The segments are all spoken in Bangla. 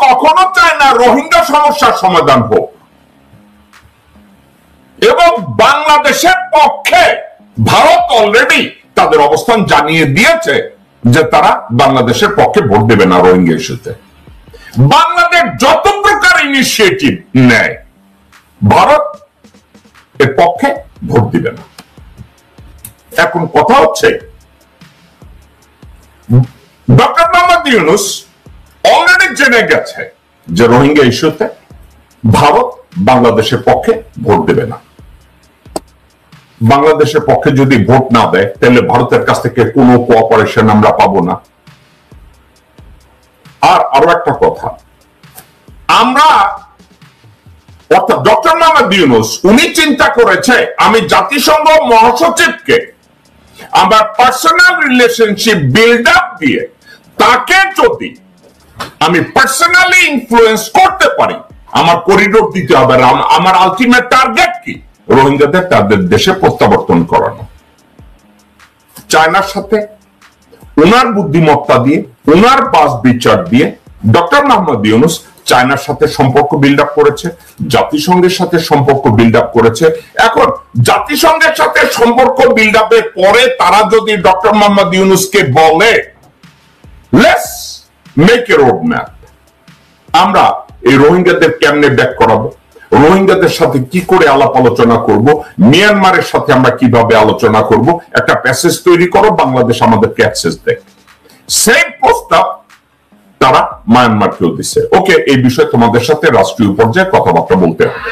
কখনো চায় না রোহিঙ্গা সমস্যার সমাধান হোক, এবং বাংলাদেশের পক্ষে ভারত অলরেডি তাদের অবস্থান জানিয়ে দিয়েছে যে তারা বাংলাদেশের পক্ষে ভোট দেবে না রোহিঙ্গা ইস্যুতে। বাংলাদেশ যত প্রকার ইনিশিয়েটিভ নেয় ভারত এর পক্ষে ভোট দিবে না। এখন কথা হচ্ছে ডক্টর মোহাম্মদ ইউনূস অলরেডি জেনে গেছে যে রোহিঙ্গা ইস্যুতে ভারত বাংলাদেশের পক্ষে ভোট দেবে না। বাংলাদেশের পক্ষে যদি ভোট না দেয় তাহলে ভারতের কাছ থেকে কোনো কোঅপারেশন আমরা পাবো না। আর আরো একটা কথা, আমরা অর্থাৎ ডক্টর মোহাম্মদ ইউনূস উনি চিন্তা করেছে আমি জাতিসংঘ মহাসচিবকে আমার পার্সোনাল রিলেশনশিপ বিল্ড আপ দিয়ে তাকে যদি আমি পার্সোনালি ইনফ্লুয়েন্স করতে পারি, আমার করিডোর দিতে হবে। আমার আলটিমেট টার্গেট কি? রোহিঙ্গাদের তাদের দেশে প্রত্যাবর্তন করানো। চায়নার সাথে ওনার বুদ্ধিমত্তা দিয়ে, ওনার বাস বিচার দিয়ে ডক্টর মোহাম্মদ ইউনূস চায়নার সাথে সম্পর্ক বিল্ড আপ করেছে, জাতিসংঘের সাথে সম্পর্ক বিল্ড আপ করেছে। এখন জাতিসংঘের সাথে সম্পর্ক বিল্ড আপের পরে তারা যদি ডক্টর মোহাম্মদ ইউনূসকে বলে let's make a road map, আমরা এই রোহিঙ্গাদের কেমনে ব্যাক করাবো, রোহিঙ্গাদের সাথে কি করে আলাপ আলোচনা করব, মিয়ানমারের সাথে আমরা কিভাবে আলোচনা করব, একটা প্যাসেজ তৈরি করো, বাংলাদেশ আমাদেরকে অ্যাক্সেস দেয়। সেই প্রস্তাব তারা মায়ানমারকেও দিছে। ওকে, এই বিষয়ে তোমাদের সাথে রাষ্ট্রীয় পর্যায়ে কথাবার্তা বলতে হবে।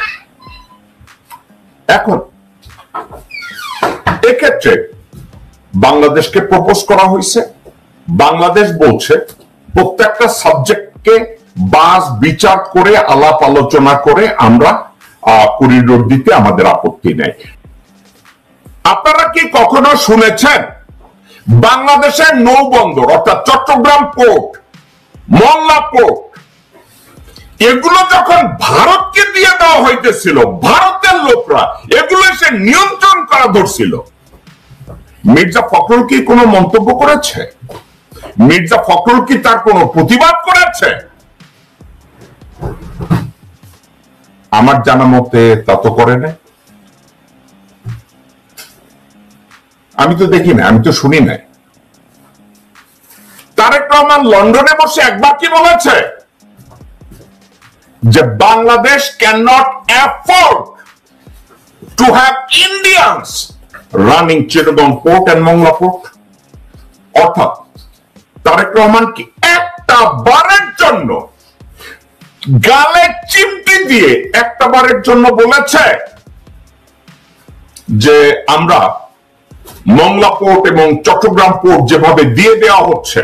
এখন এক্ষেত্রে বাংলাদেশকে প্রপোজ করা হয়েছে। বাংলাদেশ বলছে প্রত্যেকটা সাবজেক্টকে বাস বিচার করে আলাপ আলোচনা করে আমরা করিডোর দিতে আমাদের আপত্তি নেই। আপনারা কি কখনো শুনেছেন বাংলাদেশের নৌবন্দর অর্থাৎ চট্টগ্রাম পোর্ট, মংলা পোর্ট, এগুলো যখন ভারতকে দিয়ে দেওয়া হইতেছিল, ভারতের লোকরা এগুলো এসে নিয়ন্ত্রণ করা ধরছিল, মির্জা ফখরুল কি কোনো মন্তব্য করেছে? মির্জা ফখরুল কি তার কোনো প্রতিবাদ করেছে? আমার জানা মতে তা তো করে না। আমি তো দেখি না, আমি তো শুনি নাই। তারেক রহমান লন্ডনে বসে একবার কি বলেছে যে Bangladesh can not afford to have Indians running Chittagong port and Mongla port. অর্থাৎ তারেক রহমান কি একটা বারের জন্য গালে চিমটি দিয়ে একটা বারের জন্য বলেছে যে আমরা মংলা পোর্ট এবং চট্টগ্রাম পোর্ট যেভাবে দিয়ে দেওয়া হচ্ছে,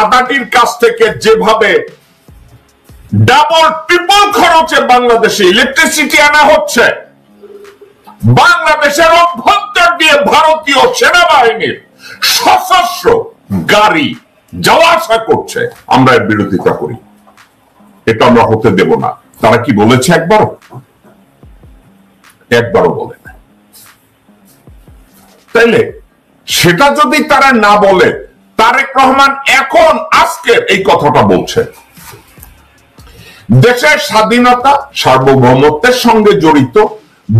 আদানির কাছ থেকে যেভাবে ডাবল ট্রিপল খরচে বাংলাদেশে ইলেকট্রিসিটি আনা হচ্ছে, বাংলাদেশের অভ্যন্তর দিয়ে ভারতীয় সেনাবাহিনীর সশস্ত্র গাড়ি যাওয়া আসা করছে, আমরা এর বিরোধিতা করি। এটা আমরা হতে দেব না। তারা কি বলেছে একবারও? একবারও বলে না। তাইলে সেটা যদি তারা না বলে, তারেক রহমান এখন আজকের এই কথাটা বলছে। দেশের স্বাধীনতা সার্বভৌমত্বের সঙ্গে জড়িত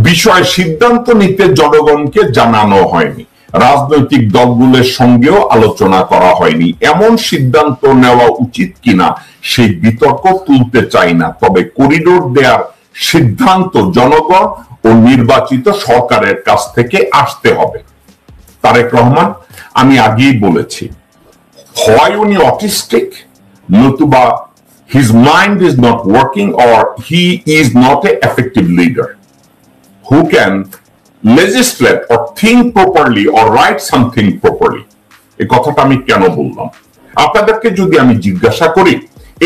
বিষয়ে সিদ্ধান্ত নিতে জনগণকে জানানো হয়নি, রাজনৈতিক দলগুলোর সঙ্গেও আলোচনা করা হয়নি। এমন সিদ্ধান্ত নেওয়া উচিত কিনা সেই বিতর্ক তুলতে চাই না, তবে করিডোর দেওয়ার সিদ্ধান্ত জনগণ ও নির্বাচিত সরকারের কাছ থেকে আসতে হবে। তারেক রহমান, আমি আগেই বলেছি, হয় উনি অটিস্টিক, নতুবা his mind is not working, or he is not an effective leader who can legislate or think properly or write something properly. এই কথাটা আমি কেন বললাম? আপনাদেরকে যদি আমি জিজ্ঞাসা করি,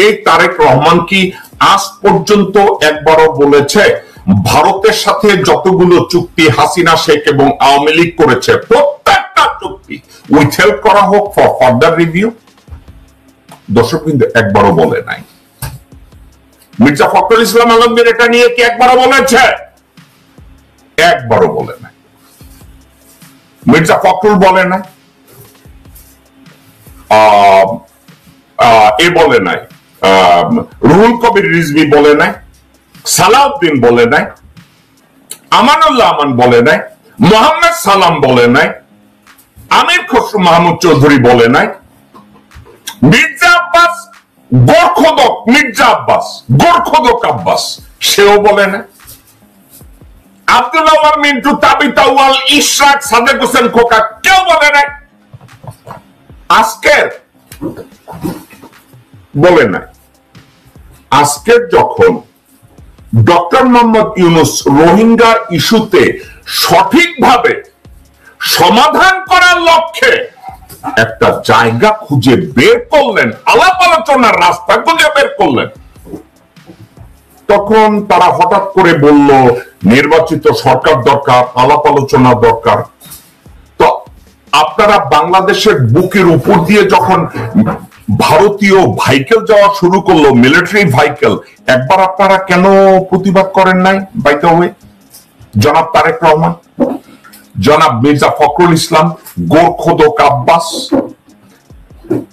এই তারেক রহমান কি আজ পর্যন্ত একবারও বলেছে ভারতের সাথে যতগুলো চুক্তি হাসিনা শেখ এবং আওয়ামী লীগ করেছে প্রত্যেকটা চুক্তি উইথহেল্ড করা হোক ফর ফার্দার রিভিউ? দর্শক কিন্তু একবারও বলে নাই। মির্জা ফখরুল ইসলাম আলমগীর এটা নিয়ে কি একবারও বলেছে? একবারও বলে নাই। মির্জা ফখরুল বলে নাই, এ বলে নাই, রুহুল কবির রিজভী বলে নাই, সালাউদ্দিন বলে নাই, আমানুল্লাহ আমান বলে নাই, মোহাম্মদ সালাম বলে নাই, আমির খসরু মাহমুদ চৌধুরী বলে নাই, মির্জা আব্বাস গোরখোদক মির্জা আব্বাস গোরখোদক আব্বাস সেও বলে নাই, আব্দুল আওয়াল মিন্টু তাবিত আউয়াল ইশরাক সাদেক হোসেন খোকা কেউ বলে নাই, আজকের বলে নাই। আজকের যখন ডক্টর মোহাম্মদ ইউনূস রোহিঙ্গা ইস্যুতে সঠিকভাবে সমাধান করার লক্ষ্যে একটা জায়গা খুঁজে বের করলেন, আলাপ আলোচনার রাস্তা খুঁজে বের করলেন, তখন তারা হঠাৎ করে বলল নির্বাচিত সরকার দরকার, আলাপ আলোচনা দরকার। তো আপনারা বাংলাদেশের বুকের উপর দিয়ে যখন ভারতীয় ভাইকেল যাওয়া শুরু করলো, মিলিটারি ভাইকেল, একবার আপনারা কেন প্রতিবাদ করেন নাই? বাই দ্য ওয়ে, জনাব তারেক রহমান, জনাব মির্জা ফখরুল ইসলাম, গোরখোদক আব্বাস,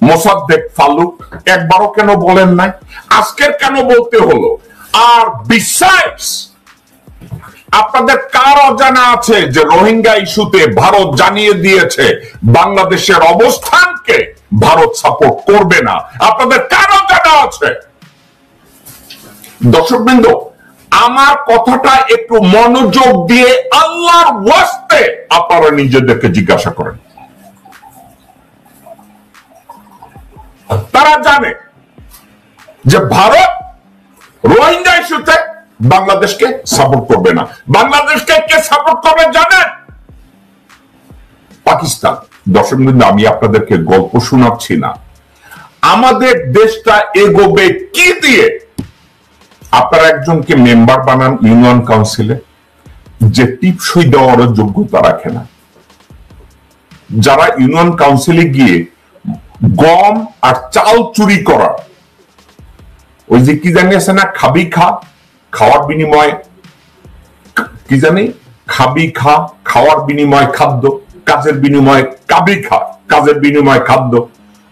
মোসাদ্দেক ফালুক একবারও কেন বলেন নাই? আজকের কেন বলতে হলো? আর বিসাইডস আপনাদের কার অজানা আছে যে রোহিঙ্গা ইস্যুতে ভারত জানিয়ে দিয়েছে বাংলাদেশের অবস্থানকে ভারত সাপোর্ট করবে না? আপনাদের কার অজানা আছে? দর্শকবৃন্দ, আমার কথাটা একটু মনোযোগ দিয়ে আল্লাহর ওয়াস্তে আপনারা নিজেদেরকে জিজ্ঞাসা করেন। তারা জানে যে ভারত রোহিঙ্গা ইস্যুতে বাংলাদেশকে সাপোর্ট করবে না। বাংলাদেশকে কে সাপোর্ট করবে জানেন? পাকিস্তান। দর্শকবৃন্দ, আমি আপনাদেরকে গল্প শোনাচ্ছি না, আমাদের দেশটা এগোবে কি দিয়ে? আপনারা একজনকে মেম্বার বানান ইউনিয়ন কাউন্সিলে, যে টিপসই দেওয়ার যোগ্যতা রাখে না। যারা ইউনিয়ন কাউন্সিলে গিয়ে গম আর চাল চুরি করা, ওই যে কি জানি আছে না, খাবি খা, খাওয়ার বিনিময়ে কি জানি, খাবি খা, খাওয়ার বিনিময় খাদ্য, কাজের বিনিময়ে কাবি খা, কাজের বিনিময়ে খাদ্য,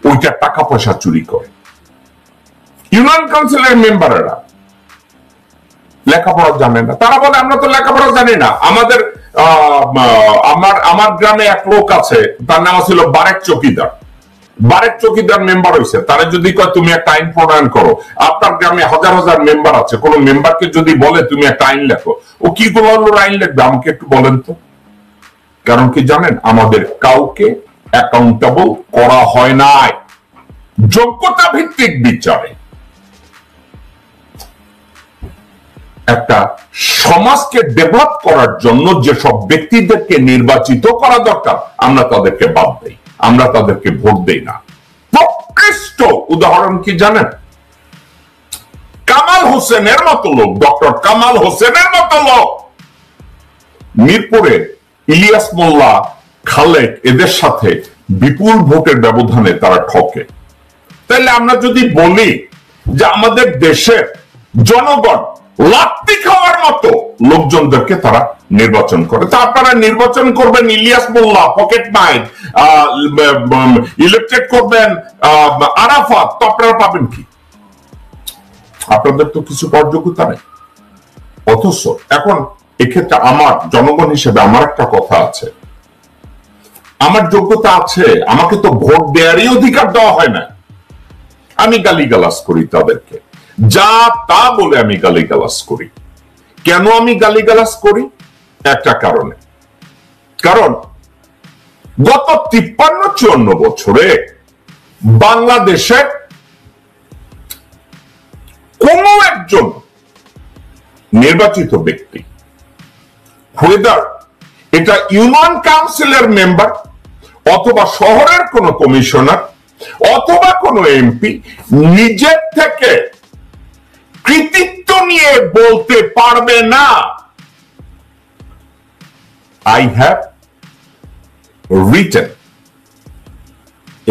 ওইটা টাকা পয়সা চুরি করে। ইউনিয়ন কাউন্সিলের মেম্বারেরা লেখাপড়া জানে না। তারা বলে আমরা তো লেখাপড়া জানি না। আমাদের আমার গ্রামে এক লোক আছে, তার নাম ছিল বারেক চকিদার। বারেক চকিদার মেম্বার হয়েছে, তারা যদি কয় তুমি একটা আইন প্রণয়ন করো, আপনার গ্রামে হাজার হাজার মেম্বার আছে, কোন মেম্বারকে যদি বলে তুমি একটা আইন লেখো, ও কি করে আইন লিখবে? আমাকে একটু বলেন তো। কারণ কি জানেন, আমাদের কাউকে অ্যাকাউন্টেবল করা হয় নাই যোগ্যতা ভিত্তিক বিচারে। একটা সমাজকে ডেভেলপ করার জন্য যেসব ব্যক্তিদেরকে নির্বাচিত করা দরকার, আমরা তাদেরকে বাদ দেই, আমরা তাদেরকে ভোট দেই না। প্রকৃষ্ট উদাহরণ কি জানেন? কামাল হোসেনের মতো লোক, ডক্টর কামাল হোসেনের মতো লোক মিরপুরে ইলিয়াস মোল্লা, খালেক এদের সাথে বিপুল ভোটের ব্যবধানে তারা ঠকে। তাইলে আমরা যদি বলি যে আমাদের দেশের জনগণ লাত্তি খাওয়ার মতো লোকজনদেরকে তারা নির্বাচন করে, তা আপনারা নির্বাচন করবেন ইলিয়াস মোল্লা, পকেট মাইক, ইলেকটেড করবেন আরাফাত, তো আপনারা পাবেন কি? আপনাদের তো কিছু পাওয়ার যোগ্যতা নেই। অথচ এখন এক্ষেত্রে আমার জনগণ হিসেবে আমার একটা কথা আছে, আমার যোগ্যতা আছে, আমাকে তো ভোট দেওয়ারই অধিকার দেওয়া হয় না। আমি গালিগালাজ করি তাদেরকে, যা তা বলে আমি গালিগালাজ করি। কেন আমি গালিগালাজ করি? একটা কারণে, কারণ গত 53-54 বছরে বাংলাদেশের কোন একজন নির্বাচিত ব্যক্তি, হুয়েদার এটা ইউনিয়ন কাউন্সিলের মেম্বার অথবা শহরের কোন কমিশনার অথবা কোন এমপি, নিজের থেকে কৃতিত্ব নিয়ে বলতে পারবে না I have written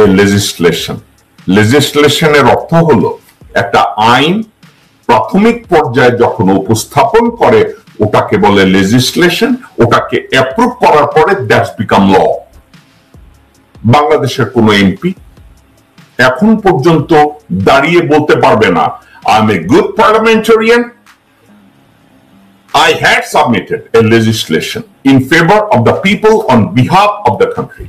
a legislation. লেজিসলেশনের অর্থ হলো একটা আইন প্রাথমিক পর্যায়ে যখন উপস্থাপন করে ওটাকে বলে লেজিসলেশন, ওটাকে অ্যাপ্রুভ করার পরে দ্যাটস বিকাম ল। বাংলাদেশের কোন এমপি এখন পর্যন্ত দাঁড়িয়ে বলতে পারবে না I M a good parliamentarian, I had submitted a legislation in favor of the people on behalf of the country.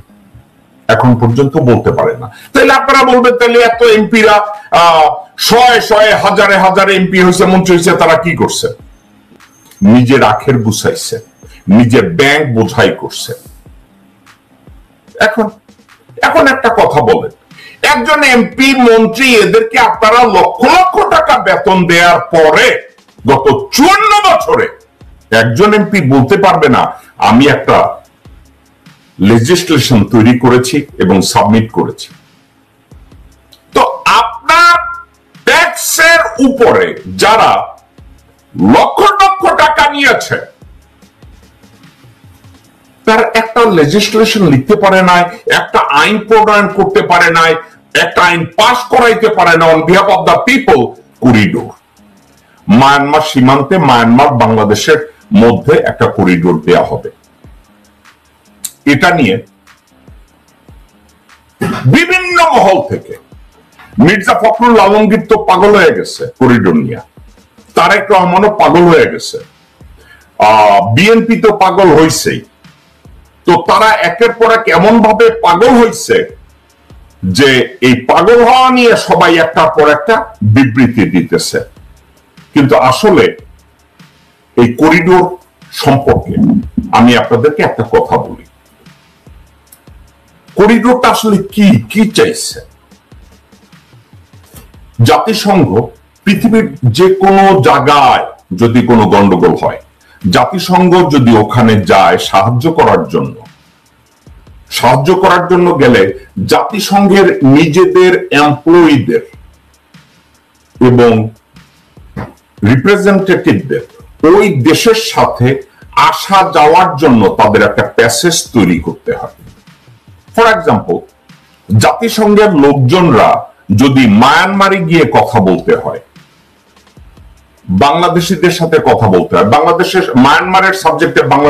এখন পর্যন্ত বলতে পারে না। তাহলে আপনারা বলবেন তাহলে এত এমপিরা শয়ে শয়ে হাজারে হাজারে এমপি হয়েছে, মন্ত্রী হয়েছে, তারা কি করছে? নিজের আখের গুছাইছে, নিজের ব্যাংক বোঝাই করছে। এখন এখন একটা কথা বলেন, একজন এমপি মন্ত্রী এদেরকে আপনারা লক্ষ লক্ষ টাকা বেতন দেওয়ার পরে গত 54 বছরে একজন এমপি বলতে পারবে না আমি একটা লেজিসলেশন তৈরি করেছি এবং সাবমিট করেছি। তো আপনার ট্যাক্সের উপরে যারা লক্ষ লক্ষ টাকা নিয়েছে তার একটা লেজিসলেশন লিখতে পারে নাই, একটা আইন প্রণয়ন করতে পারে নাই, একটা আইন পাস করাইতে পারে না on behalf of the people. Corridor, Myanmar সীমান্তে মায়ানমার বাংলাদেশের মধ্যে একটা করিডোর দেয়া হবে, এটা নিয়ে বিভিন্ন মহল থেকে মির্জা ফখরুল আলমগীর তো পাগল হয়ে গেছে করিডোর নিয়ে, তারেক রহমানও পাগল হয়ে গেছে, বিএনপি তো পাগল হইছেই। তো তারা একের পর এক এমন ভাবে পাগল হইছে যে এই পাগল হওয়া নিয়ে সবাই একটার পর একটা বিবৃতি দিতেছে। কিন্তু আসলে এই করিডোর সম্পর্কে আমি আপনাদেরকে একটা কথা বলি, করিডোরটা আসলে কি কি চাইছে? জাতিসংঘ পৃথিবীর যে কোনো জায়গায় যদি কোনো গন্ডগোল হয়, জাতিসংঘ যদি ওখানে যায় সাহায্য করার জন্য গেলে জাতিসংঘের নিজেদের এমপ্লয়িদের এবং রিপ্রেজেন্টেটিভদের ওই দেশের সাথে আসা যাওয়ার জন্য তাদের একটা প্যাসেজ তৈরি করতে হয়। ফর এক্সাম্পল, জাতিসংঘের লোকজনরা যদি মায়ানমারে গিয়ে কথা বলতে হয়, বাংলাদেশিদের সাথে কথা বলতে হয়, বাংলাদেশের মায়ানমারের সাবজেক্টে বাংলা